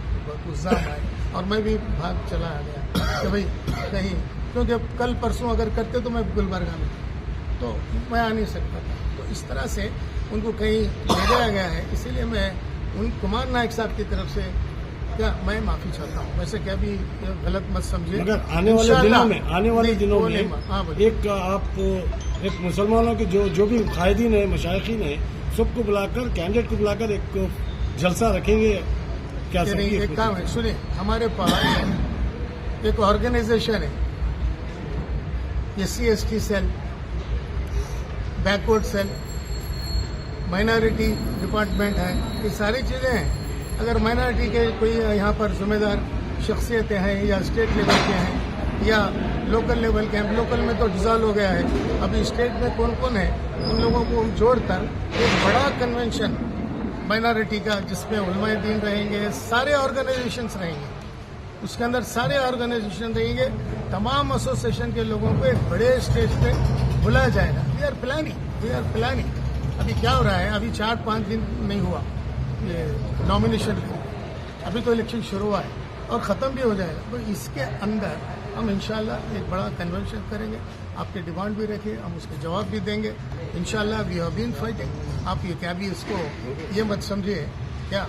उज़्ज़ाम आए, और मैं भी भाग चला आ गया कि भाई कहीं, क्योंकि कल परसों अगर करते तो मैं गुलबर्गा में, तो मैं आ नहीं सकता था। तो इस तरह से उनको कहीं ले जाया गया है, इसीलिए मैं उन कुमार नायक साहब की तरफ से क्या मैं माफ़ी चाहता हूँ। वैसे क्या भी गलत मत समझिए। मगर आने वाले दिनों में एक मुसलमानों के जो भी कायदीन है, मशाइखीन है, सबको बुलाकर, कैंडिडेट को बुलाकर एक जलसा रखेंगे, क्या समझिए? एक काम है, सुनिए, हमारे पास एक ऑर्गेनाइजेशन है, SC/ST cell, backward cell, minority department है, ये सारी चीज़ें हैं। अगर माइनॉरिटी के कोई यहाँ पर जिम्मेदार शख्सियतें हैं, या स्टेट लेवल के हैं या लोकल लेवल के हैं, लोकल में तो डिसॉल्व हो गया है, अभी स्टेट में कौन कौन है, उन लोगों को जोड़कर एक बड़ा कन्वेंशन माइनॉरिटी का, जिसमें उलमाए दीन रहेंगे, सारे ऑर्गेनाइजेशंस रहेंगे, उसके अंदर सारे ऑर्गेनाइजेशन रहेंगे, तमाम एसोसिएशन के लोगों को एक बड़े स्टेज पे बुलाया जाएगा। We are planning. अभी क्या हो रहा है, अभी 4-5 दिन नहीं हुआ ये नॉमिनेशन, अभी तो इलेक्शन शुरू हुआ है और ख़त्म भी हो जाएगा। तो इसके अंदर हम इंशाल्लाह एक बड़ा कन्वेंशन करेंगे, आपके डिमांड भी रखिए, हम उसके जवाब भी देंगे इंशाल्लाह। We have been fighting. आप ये क्या भी इसको ये मत समझिए क्या,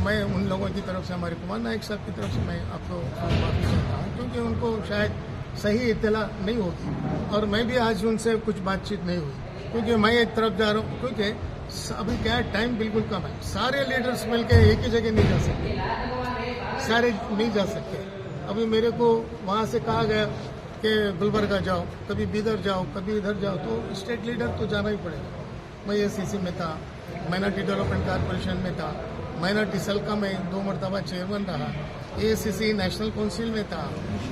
मैं उन लोगों की तरफ से, हमारे कुमार नायक साहब की तरफ से मैं आपको माफ़ी चाहता हूँ, क्योंकि उनको शायद सही इत्तला नहीं होगी, और मैं भी आज उनसे कुछ बातचीत नहीं हुई, क्योंकि मैं एक तरफ जा रहा हूँ, क्योंकि अभी क्या है, टाइम बिल्कुल कम है। सारे लीडर्स मिलकर एक ही जगह नहीं जा सकते, सारे नहीं जा सकते। अभी मेरे को वहाँ से कहा गया कि गुलबर्गा जाओ, कभी बीदर जाओ, कभी इधर जाओ, तो स्टेट लीडर तो जाना ही पड़ेगा। मैं SCC में था, माइनॉरिटी डेवलपमेंट कॉरपोरेशन में था, माइनॉरिटी सेल का मैं 2 मरतबा चेयरमैन रहा, ACC नेशनल काउंसिल में था,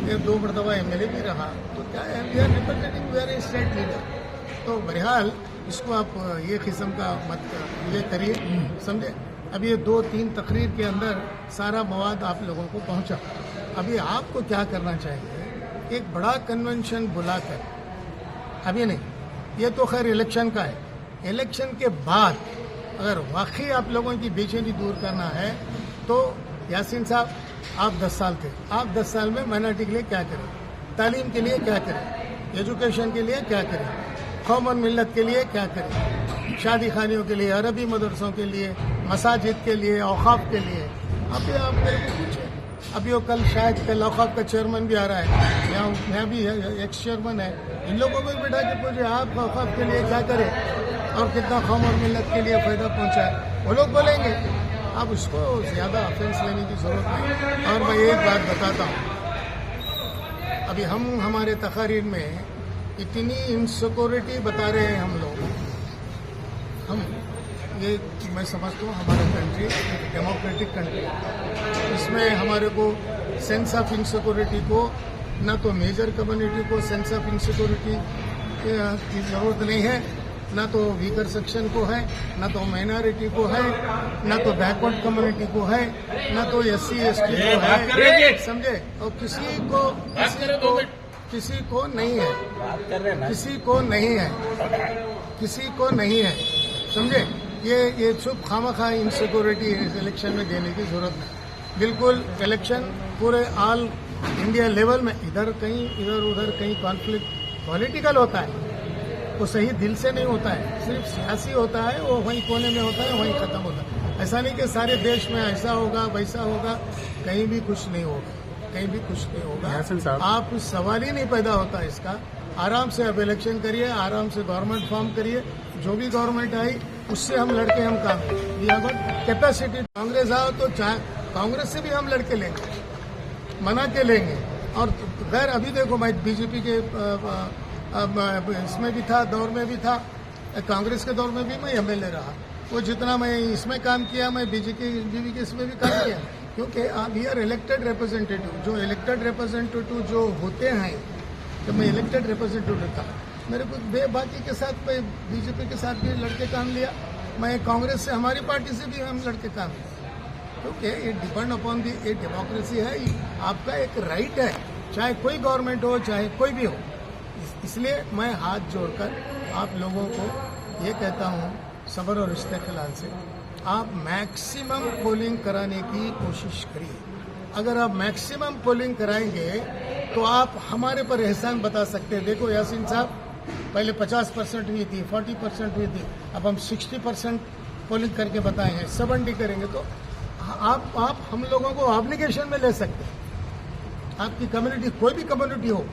फिर 2 मरतबा MLA भी रहा। तो क्या है, we are representing, we are a state leader. तो बहरहाल इसको आप ये किस्म का मत ये करिए, समझे। अब ये 2-3 तकरीर के अंदर सारा मवाद आप लोगों को पहुंचा। अभी आपको क्या करना चाहिए, एक बड़ा कन्वेंशन बुलाकर, अभी नहीं, ये तो खैर इलेक्शन का है, इलेक्शन के बाद अगर वाकई आप लोगों की बेचैनी दूर करना है, तो यासीन साहब आप 10 साल थे, आप 10 साल में माइनॉरिटी के लिए क्या करें, तालीम के लिए क्या करें, एजुकेशन के लिए क्या करें, कौम और मिल्लत के लिए क्या करें, शादी खानियों के लिए, अरबी मदरसों के लिए, मसाजिद के लिए, औकाफ के लिए। अब ये आप मेरे को पूछे, अभी वो कल औकाफ का चेयरमैन भी आ रहा है, यहाँ भी एक्स चेयरमैन है, इन लोगों को भी बैठा के पूछे आप औकाफ के लिए क्या करें और कितना कौम और मिल्लत के लिए फ़ायदा पहुँचा है, वो लोग बोलेंगे। अब उसको ज़्यादा ऑफेंस लेने की ज़रूरत नहीं। और मैं एक बात बताता हूँ, अभी हम हमारे तकारीर में इतनी इनसिक्योरिटी बता रहे हैं हम लोग, ये मैं समझता हूँ हमारा कंट्री एक डेमोक्रेटिक कंट्री है, इसमें हमारे को सेंस ऑफ इनसिक्योरिटी को, ना तो मेजर कम्युनिटी को सेंस ऑफ इनसिक्योरिटी की ज़रूरत नहीं है, ना तो वीकर सेक्शन को है, ना तो माइनॉरिटी को है, ना तो बैकवर्ड कम्युनिटी को है, ना तो SC/ST को है, समझे। और किसी को नहीं है, किसी को नहीं है, समझे। ये चुप खामखा इनसिक्योरिटी इलेक्शन में देने की जरूरत नहीं। बिल्कुल इलेक्शन पूरे ऑल इंडिया लेवल में इधर उधर कहीं कॉन्फ्लिक्ट पॉलिटिकल होता है, वो सही दिल से नहीं होता है, सिर्फ सियासी होता है, वो वहीं कोने में होता है, वहीं खत्म होता है। ऐसा नहीं कि सारे देश में ऐसा होगा वैसा होगा, कहीं भी कुछ नहीं होगा, कहीं भी कुछ नहीं होगा। आप सवाल ही नहीं पैदा होता इसका। आराम से अब इलेक्शन करिए, आराम से गवर्नमेंट फॉर्म करिए, जो भी गवर्नमेंट आई उससे हम लड़के हम काम करें। कैपेसिटी कांग्रेस आओ तो कांग्रेस से भी हम लड़के लेंगे, मना के लेंगे। और खैर अभी देखो मैं बीजेपी के इसमें भी था, दौर में भी था, कांग्रेस के दौर में भी मैं एमएलए रहा। वो जितना मैं इसमें काम किया मैं बीजेपी के इसमें भी काम किया, क्योंकि वी आर इलेक्टेड रिप्रेजेंटेटिव। जो इलेक्टेड रिप्रेजेंटेटिव जो होते हैं, जब मैं इलेक्टेड रिप्रेजेंटेटिव था, मेरे को बाकी के साथ मैं बीजेपी के साथ भी लड़के काम लिया, मैं कांग्रेस से हमारी पार्टी से भी हम लड़के काम लिया, क्योंकि ये डिपेंड अपॉन दी ये डेमोक्रेसी है, आपका एक राइट है, चाहे कोई गवर्नमेंट हो चाहे कोई भी हो। इसलिए मैं हाथ जोड़कर आप लोगों को ये कहता हूँ सब्र और इस्तेक़लाल से आप मैक्सिमम पोलिंग कराने की कोशिश करिए। अगर आप मैक्सिमम पोलिंग कराएंगे तो आप हमारे पर एहसान बता सकते हैं। देखो यासीन साहब, पहले 50% हुई थी, 40% हुई थी, अब हम 60% पोलिंग करके बताए हैं, 70 करेंगे तो आप हम लोगों को ऑब्लिगेशन में ले सकते हैं। आपकी कम्युनिटी कोई भी कम्युनिटी हो,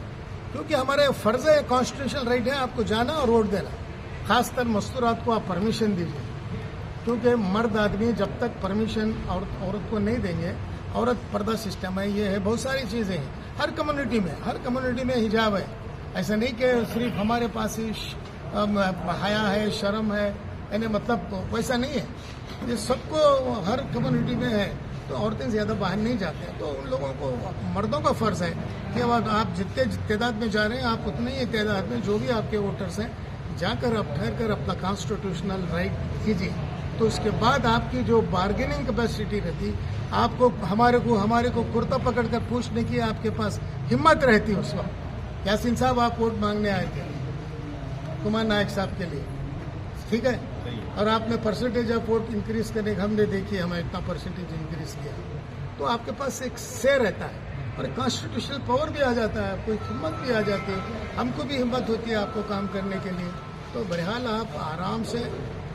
क्योंकि हमारा फर्ज है, कॉन्स्टिट्यूशनल राइट है आपको जाना और वोट देना। खासकर मस्तूरात को आप परमिशन दीजिए, क्योंकि मर्द आदमी जब तक परमिशन औरत को नहीं देंगे, औरत पर्दा सिस्टम है, ये है, बहुत सारी चीजें हैं हर कम्युनिटी में हिजाब है। ऐसा नहीं कि सिर्फ हमारे पास ही हया है, शर्म है, यानी मतलब तो वैसा नहीं है, ये सबको हर कम्युनिटी में है। तो औरतें ज्यादा बाहर नहीं जाते हैं, तो उन लोगों को, मर्दों का फर्ज है कि आप जितने तादाद में जा रहे हैं, आप उतने ही तादाद में जो भी आपके वोटर्स हैं जाकर आप ठहर कर अपना कॉन्स्टिट्यूशनल राइट कीजिए। तो उसके बाद आपकी जो बार्गेनिंग कैपेसिटी रहती, आपको हमारे को कुर्ता पकड़कर पूछने की आपके पास हिम्मत रहती उस वक्त। यासीन साहब आप वोट मांगने आए थे कुमार नायक साहब के लिए, ठीक है, और आपने परसेंटेज ऑफ वोट इंक्रीज करने का हमने देखिए, हमें इतना परसेंटेज इंक्रीज किया, तो आपके पास एक से रहता है और कॉन्स्टिट्यूशनल पावर भी आ जाता है, आपको हिम्मत भी आ जाती है, हमको भी हिम्मत होती है आपको काम करने के लिए। तो बहरहाल आप आराम से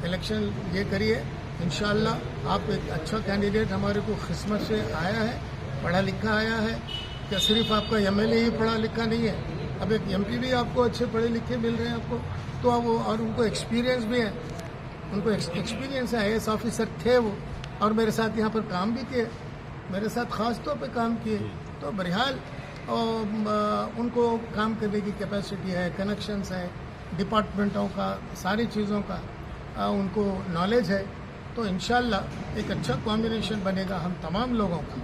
इलेक्शन ये करिए, इंशाल्लाह आप एक अच्छा कैंडिडेट हमारे को किस्मत से आया है, पढ़ा लिखा आया है। क्या सिर्फ आपका एमएलए ही पढ़ा लिखा नहीं है, अब एक एमपी भी आपको अच्छे पढ़े लिखे मिल रहे हैं आपको, तो अब वो और उनको एक्सपीरियंस भी है, उनको एक्सपीरियंस है, आईएएस ऑफिसर थे वो, और मेरे साथ यहाँ पर काम भी किए, मेरे साथ खास तौर पे काम किए। तो बहरहाल उनको काम करने की कैपेसिटी है, कनेक्शंस है, डिपार्टमेंटों का, सारी चीज़ों का उनको नॉलेज है। तो इंशाल्लाह एक अच्छा कॉम्बिनेशन बनेगा हम तमाम लोगों का,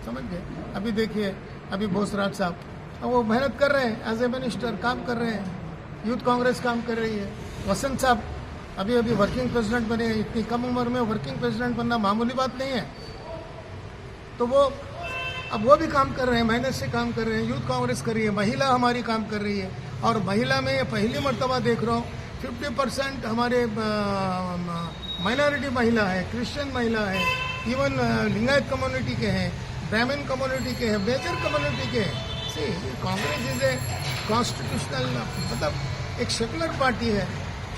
समझ गए। अभी देखिए, अभी बोसराज साहब वो मेहनत कर रहे हैं, एज ए मिनिस्टर काम कर रहे हैं, यूथ कांग्रेस काम कर रही है। वसंत साहब अभी वर्किंग प्रेसिडेंट बने हैं, इतनी कम उम्र में वर्किंग प्रेसिडेंट बनना मामूली बात नहीं है। तो वो भी काम कर रहे हैं, मेहनत से काम कर रहे हैं, यूथ कांग्रेस कर रही है, महिला हमारी काम कर रही है, और महिला में पहली मर्तबा देख रहा हूँ 50% हमारे माइनॉरिटी महिला है, क्रिश्चियन महिला है, इवन लिंगायत कम्युनिटी के हैं, ब्राह्मण कम्युनिटी के हैं, मेजर कम्युनिटी के हैं। कांग्रेस इज ए कॉन्स्टिट्यूशनल, मतलब एक सेकुलर पार्टी है,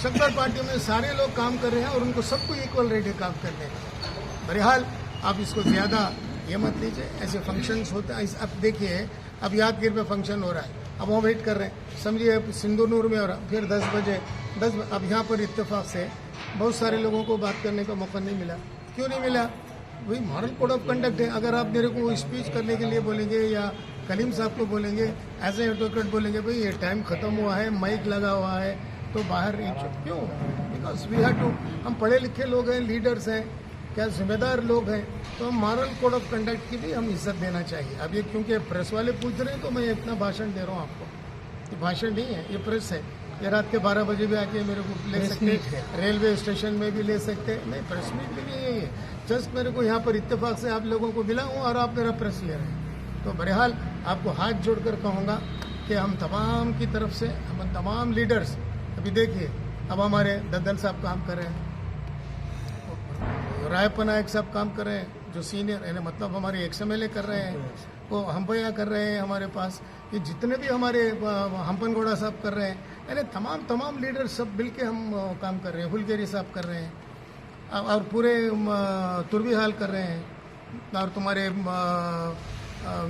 सेकुलर पार्टी में सारे लोग काम कर रहे हैं और उनको सबको इक्वल रेट है काम करने का। बहरहाल आप इसको ज्यादा ये मत लीजिए, ऐसे फंक्शंस होते हैं। अब देखिए, अब यादगीर में फंक्शन हो रहा है, अब हम वेट कर रहे हैं, समझिए सिंधुनूर में हो रहा, फिर 10 बजे अब यहाँ पर इत्तेफाक से बहुत सारे लोगों को बात करने का मौका नहीं मिला। क्यों नहीं मिला? वही मॉरल कोड ऑफ कंडक्ट है। अगर आप मेरे को स्पीच करने के लिए बोलेंगे या कलीम साहब को बोलेंगे, एज ए एडवोकेट बोलेंगे भाई ये टाइम खत्म हुआ है, माइक लगा हुआ है, तो बाहर क्यों? बिकॉज वी हैव टू, हम पढ़े लिखे लोग हैं, लीडर्स हैं, क्या जिम्मेदार लोग हैं, तो मॉरल कोड ऑफ कंडक्ट की भी हम इज्जत देना चाहिए। अब ये क्योंकि प्रेस वाले पूछ रहे हैं तो मैं इतना भाषण दे रहा हूँ आपको, ये भाषण नहीं है, ये प्रेस है। ये रात के 12 बजे भी आके मेरे को ले सकते, रेलवे स्टेशन में भी ले सकते, नहीं प्रेस मीट भी नहीं है ये, जस्ट मेरे को यहाँ पर इत्तेफाक से आप लोगों को मिला हूँ और आप मेरा प्रेस ले रहे हैं। तो बहरहाल आपको हाथ जोड़कर कहूँगा कि हम तमाम की तरफ से, हम तमाम लीडर्स, अभी देखिए अब हमारे दद्दल साहब काम कर रहे हैं, रायप्पा नायक साहब काम कर रहे हैं, जो सीनियर यानी मतलब हमारे एक्स-एमएलए कर रहे हैं, वो हम्पैया कर रहे हैं हमारे पास, ये जितने भी हमारे हम्पनगौड़ा साहब कर रहे हैं, यानी तमाम लीडर सब मिल के हम काम कर रहे हैं। हुलकेरी साहब कर रहे हैं और पूरे तुर्बीहाल कर रहे हैं, और तुम्हारे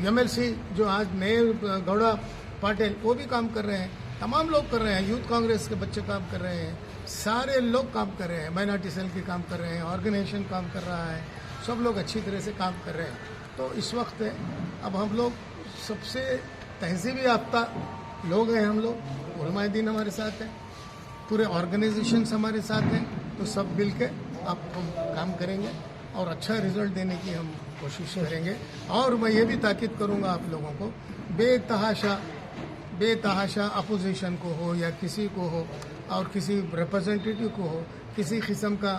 MLC जो आज नए गौड़ा पाटिल वो भी काम कर रहे हैं, तमाम लोग कर रहे हैं, यूथ कांग्रेस के बच्चे काम कर रहे हैं, सारे लोग काम कर रहे हैं, माइनॉरिटी सेल के काम कर रहे हैं, ऑर्गेनाइजेशन काम कर रहा है, सब लोग अच्छी तरह से काम कर रहे हैं। तो इस वक्त अब हम लोग सबसे तहजीबी याफ्ता लोग हैं, हम लोग उलमाए दीन हमारे साथ हैं, पूरे ऑर्गेनाइजेशंस हमारे साथ हैं, तो सब मिल के अब हम काम करेंगे और अच्छा रिजल्ट देने की हम कोशिश करेंगे। और मैं ये भी ताकीद करूंगा आप लोगों को, बेतहाशा अपोजिशन को हो या किसी को हो और किसी रिप्रेजेंटेटिव को हो, किसी किस्म का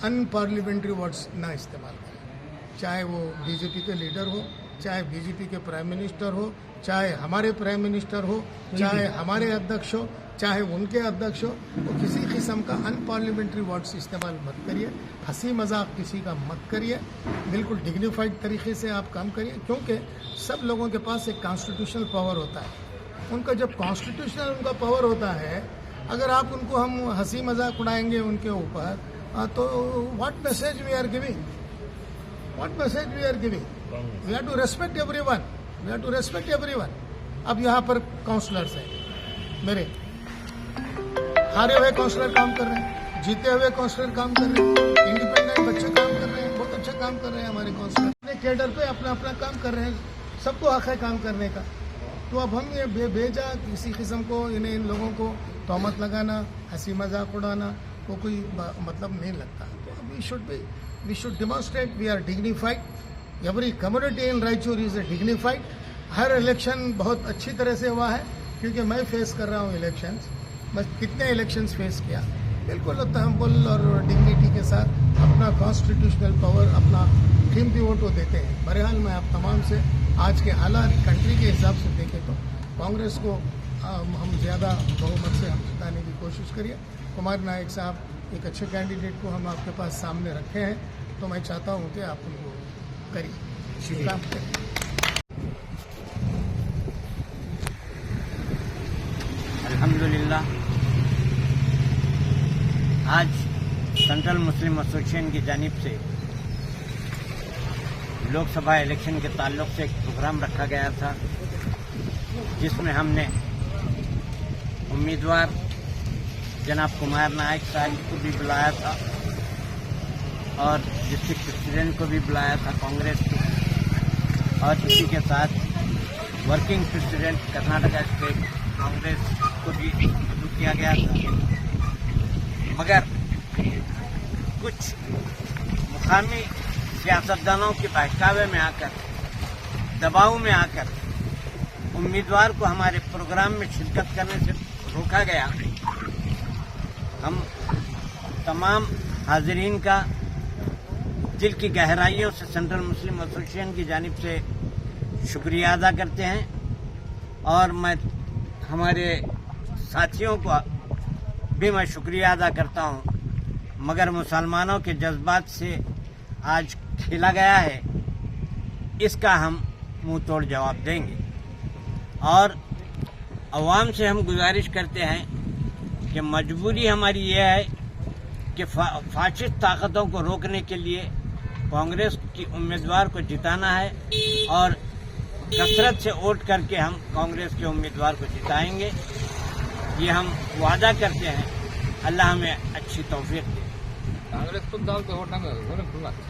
अनपार्लियामेंट्री वर्ड्स ना इस्तेमाल करें, चाहे वो बीजेपी के लीडर हो, चाहे बीजेपी के प्राइम मिनिस्टर हो, चाहे हमारे प्राइम मिनिस्टर हो, चाहे हमारे अध्यक्ष हो, चाहे उनके अध्यक्ष हो, तो किसी किस्म का अनपार्लियामेंट्री वर्ड्स इस्तेमाल मत करिए, हंसी मजाक किसी का मत करिए, बिल्कुल डिग्निफाइड तरीके से आप काम करिए, क्योंकि सब लोगों के पास एक कॉन्स्टिट्यूशनल पावर होता है। उनका जब कॉन्स्टिट्यूशनल उनका पावर होता है, अगर आप उनको हम हंसी मजाक उड़ाएंगे उनके ऊपर, तो what message we are giving? What message we are giving? We have to respect everyone. We have to respect everyone. अब यहाँ पर काउंसलर्स हैं मेरे, हारे हुए काउंसलर काम कर रहे हैं, जीते हुए काउंसलर काम कर रहे हैं, इंडिपेंडेंट बच्चे काम कर रहे हैं, बहुत अच्छा काम कर रहे हैं हमारे काउंसलर, अपने कैडर पे अपना अपना काम कर रहे हैं, सबको हक है काम करने का। तो अब हम ये बेजा किसी किस्म को इन लोगों को तोहमत लगाना, हंसी मजाक उड़ाना वो कोई मतलब नहीं लगता। तो we should demonstrate we are dignified. Every community in Raichur is a dignified. Her election बहुत अच्छी तरह से हुआ है, क्योंकि मैं फेस कर रहा हूँ इलेक्शंस, बस कितने इलेक्शंस फेस किया, बिल्कुल तहम्मुल और डिग्निटी के साथ अपना कॉन्स्टिट्यूशनल पावर, अपना कीमती वोट वो देते हैं। बहरहाल मैं आप तमाम से आज के हालात कंट्री के हिसाब से देखें तो कांग्रेस को हम ज़्यादा बहुमत से हम जिताने की कोशिश करिए। कुमार नायक साहब एक अच्छे कैंडिडेट को हम आपके पास सामने रखे हैं, तो मैं चाहता हूं कि आप उनको करिए, काम करिए। अल्हम्दुलिल्लाह, आज सेंट्रल मुस्लिम एसोसिएशन की जानिब से लोकसभा इलेक्शन के ताल्लुक से एक प्रोग्राम रखा गया था, जिसमें हमने उम्मीदवार जनाब कुमार नायक साहब को भी बुलाया था और डिस्ट्रिक्ट प्रेसिडेंट को भी बुलाया था कांग्रेस को, और इसी के साथ working president Karnataka state Congress को भी शुरू किया गया था। मगर कुछ मुकामी सियासतदानों के बहकावे में आकर, दबाव में आकर उम्मीदवार को हमारे प्रोग्राम में शिरकत करने से रोका गया। हम तमाम हाजिरीन का दिल की गहराइयों से सेंट्रल मुस्लिम एसोसिएशन की जानिब से शुक्रिया अदा करते हैं, और मैं हमारे साथियों को भी मैं शुक्रिया अदा करता हूं। मगर मुसलमानों के जज्बात से आज खेला गया है, इसका हम मुंह तोड़ जवाब देंगे, और अवाम से हम गुजारिश करते हैं कि मजबूरी हमारी यह है कि फाशिस्ट ताकतों को रोकने के लिए कांग्रेस की उम्मीदवार को जिताना है, और कसरत से वोट करके हम कांग्रेस के उम्मीदवार को जिताएंगे, ये हम वादा करते हैं। अल्लाह हमें अच्छी तौफीक दे। कांग्रेस को